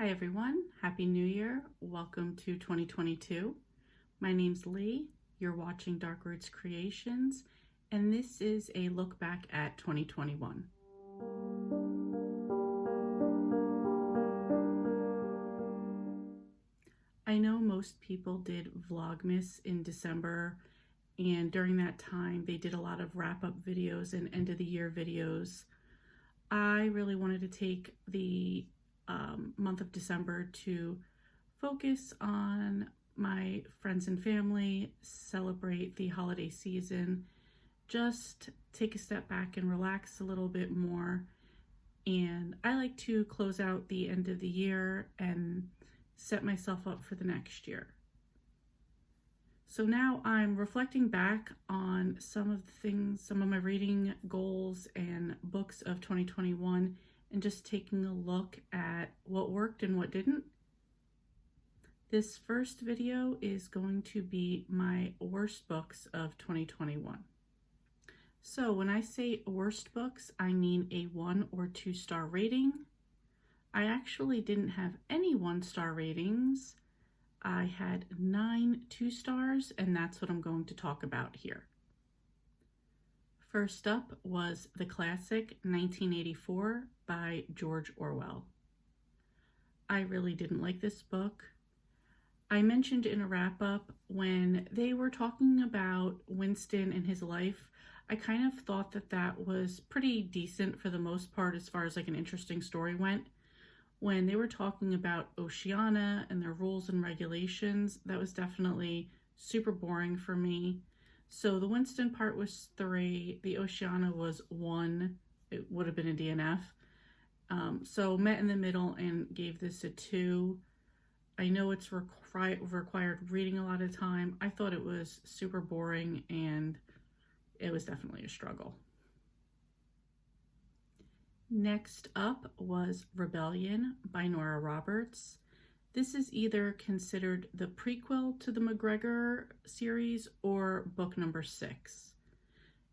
Hi everyone, Happy New Year. Welcome to 2022. My name's Lee. You're watching Dark Roots Creations, and this is a look back at 2021. I know most people did Vlogmas in December, and during that time they did a lot of wrap-up videos and end of the year videos. I really wanted to take the month of December to focus on my friends and family, celebrate the holiday season, just take a step back and relax a little bit more. And I like to close out the end of the year and set myself up for the next year. So now I'm reflecting back on some of my reading goals and books of 2021 and just taking a look at what worked and what didn't. This first video is going to be my worst books of 2021. So when I say worst books, I mean a 1 or 2 star rating. I actually didn't have any 1-star ratings. I had 9 2 stars, and that's what I'm going to talk about here. First up was the classic 1984 by George Orwell. I really didn't like this book. I mentioned in a wrap-up when they were talking about Winston and his life, I kind of thought that that was pretty decent for the most part as far as like an interesting story went. When they were talking about Oceania and their rules and regulations, that was definitely super boring for me. So the Winston part was 3, the Oceania was 1, it would have been a DNF. So met in the middle and gave this a 2. I know it's required reading a lot of time. I thought it was super boring and it was definitely a struggle. Next up was Rebellion by Nora Roberts. This is either considered the prequel to the McGregor series or book number 6.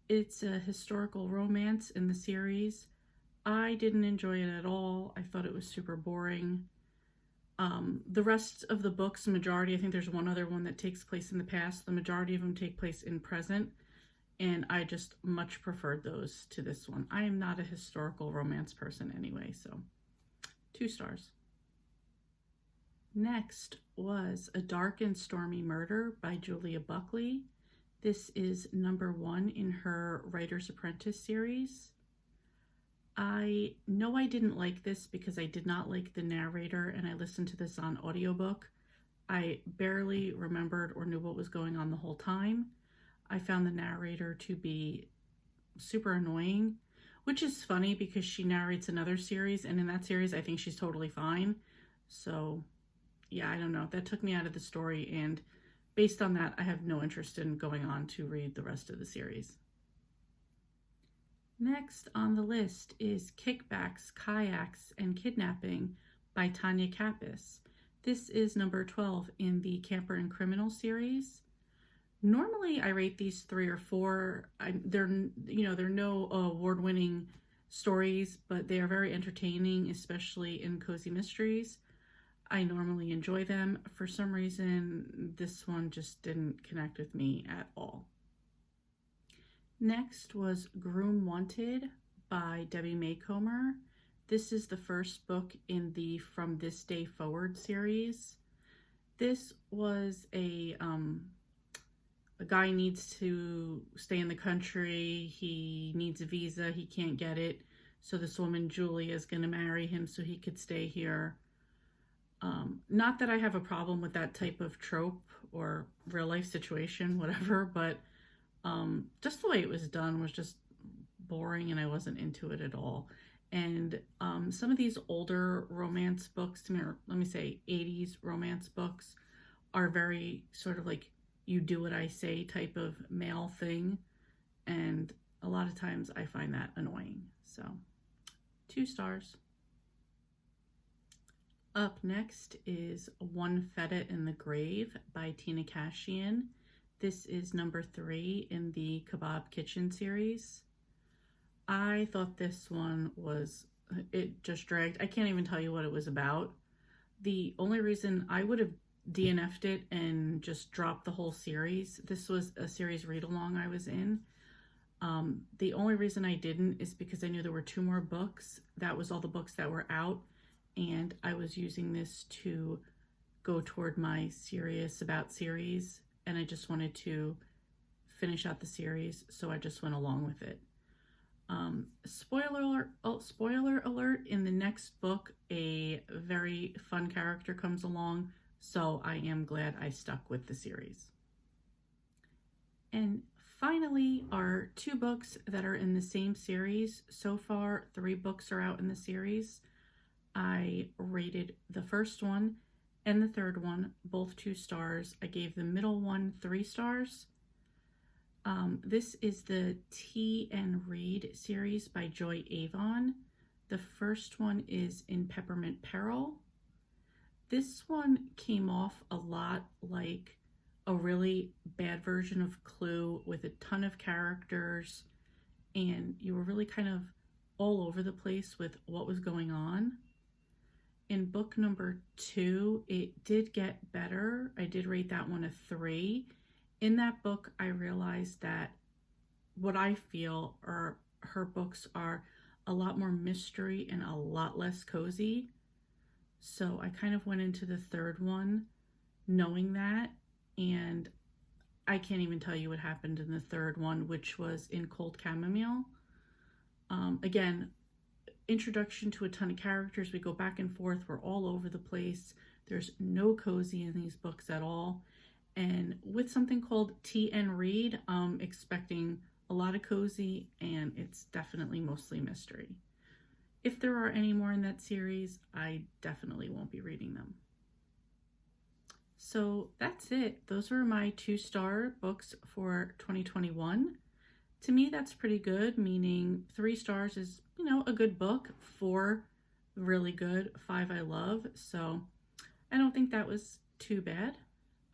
It's a historical romance in the series. I didn't enjoy it at all. I thought it was super boring. The rest of the books, majority, I think there's one other one that takes place in the past. The majority of them take place in present, and I just much preferred those to this one. I am not a historical romance person anyway, so 2 stars. Next was A Dark and Stormy Murder by Julia Buckley. This is number 1 in her Writer's Apprentice series. I know I didn't like this because I did not like the narrator, and I listened to this on audiobook. I barely remembered or knew what was going on the whole time. I found the narrator to be super annoying, which is funny because she narrates another series, and in that series I think she's totally fine. So yeah, I don't know. That took me out of the story, and based on that, I have no interest in going on to read the rest of the series. Next on the list is Kickbacks, Kayaks, and Kidnapping by Tanya Kappas. This is number 12 in the Camper and Criminal series. Normally I rate these 3 or 4. They're no award-winning stories, but they are very entertaining, especially in cozy mysteries. I normally enjoy them. For some reason, this one just didn't connect with me at all. Next was Groom Wanted by Debbie Maycomer. This is the first book in the From This Day Forward series. This was a guy needs to stay in the country. He needs a visa. He can't get it. So this woman, Julie, is going to marry him so he could stay here. Not that I have a problem with that type of trope or real life situation, whatever, but just the way it was done was just boring and I wasn't into it at all. And some of these older romance books, let me say 80s romance books, are very sort of like you do what I say type of male thing, and a lot of times I find that annoying. So 2 stars. Up next is One Feta in the Grave by Tina Cashian. This is number 3 in the Kebab Kitchen series. I thought this one was, it just dragged. I can't even tell you what it was about. The only reason I would have DNF'd it and just dropped the whole series, this was a series read-along I was in. The only reason I didn't is because I knew there were 2 more books. That was all the books that were out, and I was using this to go toward my serious about series, and I just wanted to finish out the series, so I just went along with it. Spoiler alert, in the next book, a very fun character comes along, so I am glad I stuck with the series. And finally, our 2 books that are in the same series. So far, 3 books are out in the series. I rated the first one and the third one, both 2 stars. I gave the middle one 3 stars. This is the Tea and Read series by Joy Avon. The first one is in Peppermint Peril. This one came off a lot like a really bad version of Clue with a ton of characters, and you were really kind of all over the place with what was going on. In book number 2, it did get better. I did rate that one a 3. In that book, I realized that what I feel are her books are a lot more mystery and a lot less cozy. So I kind of went into the third one knowing that, and I can't even tell you what happened in the third one, which was in Cold Chamomile. Again, introduction to a ton of characters. We go back and forth. We're all over the place. There's no cozy in these books at all. And with something called Tea and Read, I'm expecting a lot of cozy, and it's definitely mostly mystery. If there are any more in that series, I definitely won't be reading them. So that's it. Those are my 2-star books for 2021. To me, that's pretty good, meaning 3 stars is, a good book, 4 really good, 5 I love. So I don't think that was too bad.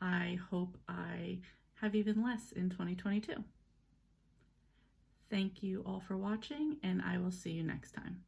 I hope I have even less in 2022. Thank you all for watching, and I will see you next time.